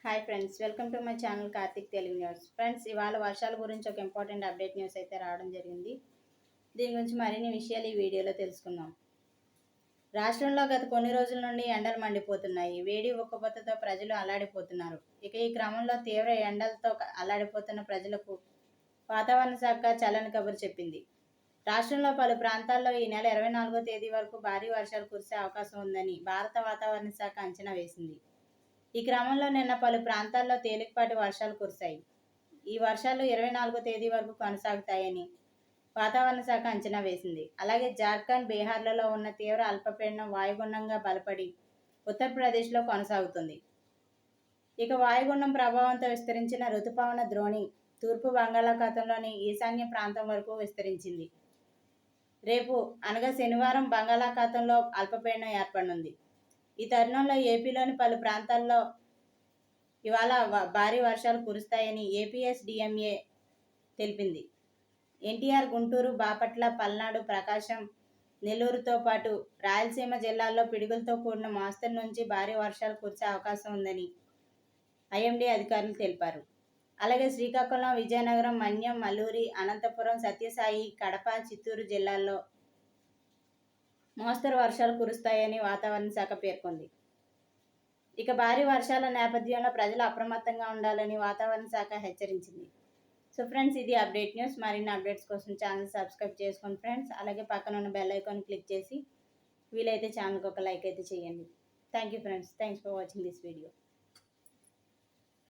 Hi friends, welcome to my channel Karthik Telugu news. Friends, ఇవాళ వర్షాల గురించి ఒక ఇంపార్టెంట్ అప్డేట్ న్యూస్ అయితే రావడం జరిగింది. దీని గురించి మరిన్ని విషయాలు ఈ వీడియోలో తెలుసుకుందాం. రాష్ట్రంలో గత కొన్ని రోజుల నుండి ఎండలు మండిపోతున్నాయి. వేడి ఉక్కపోతతో ప్రజలు అల్లాడిపోతున్నారు. ఈ క్రమంలో తీవ్ర ఎండలతో అల్లాడిపోతున్న ప్రజలకు వాతావరణ శాఖ చల్లని కబురు చెప్పింది. రాష్ట్రంలో పలు ప్రాంతాల్లో ఈ నెల 24వ తేదీ వరకు భారీ వర్షాలు కురిసే అవకాశం ఉందని భారత వాతావరణ శాఖ అంచనా వేసింది. ఈ క్రమంలో నిన్న పలు ప్రాంతాల్లో తేలికపాటి వర్షాలు కురిశాయి. ఈ వర్షాలు 24వ తేదీ వరకు కొనసాగుతాయని వాతావరణ శాఖ అంచనా వేసింది. అలాగే జార్ఖండ్, బీహార్లలో ఉన్న తీవ్ర అల్పపీడనం వాయుగుండంగా బలపడి ఉత్తరప్రదేశ్లో కొనసాగుతుంది. వాయుగుండం ప్రభావంతో విస్తరించిన రుతుపవన ద్రోణి తూర్పు బంగాళాఖాతంలోని ఈశాన్య ప్రాంతం వరకు విస్తరించింది. రేపు అనగా శనివారం బంగాళాఖాతంలో అల్పపీడనం ఏర్పడనుంది. ఈ తరుణంలో ఏపీలోని పలు ప్రాంతాల్లో ఇవాళ భారీ వర్షాలు కురుస్తాయని ఏపీఎస్డిఎంఏ తెలిపింది. ఎన్టీఆర్, గుంటూరు, బాపట్ల, పల్నాడు, ప్రకాశం, నెల్లూరుతో పాటు రాయలసీమ జిల్లాల్లో పిడుగులతో కూడిన మోస్తరు నుంచి భారీ వర్షాలు కురిసే అవకాశం ఉందని ఐఎండీ అధికారులు తెలిపారు. అలాగే శ్రీకాకుళం, విజయనగరం, మన్యం, అల్లూరి, అనంతపురం, సత్యసాయి, కడప, చిత్తూరు జిల్లాల్లో మోస్తరు వర్షాలు కురుస్తాయని వాతావరణ శాఖ పేర్కొంది. భారీ వర్షాల నేపథ్యంలో ప్రజలు అప్రమత్తంగా ఉండాలని వాతావరణ శాఖ హెచ్చరించింది. సో ఫ్రెండ్స్, ఇది అప్డేట్ న్యూస్. మరిన్ని అప్డేట్స్ కోసం ఛానల్ సబ్స్క్రైబ్ చేసుకోండి ఫ్రెండ్స్. అలాగే పక్కన ఉన్న బెల్ ఐకాన్ క్లిక్ చేసి వీలైతే ఛానల్కి ఒక లైక్ అయితే చేయండి. Thank you friends. Thanks for watching this video.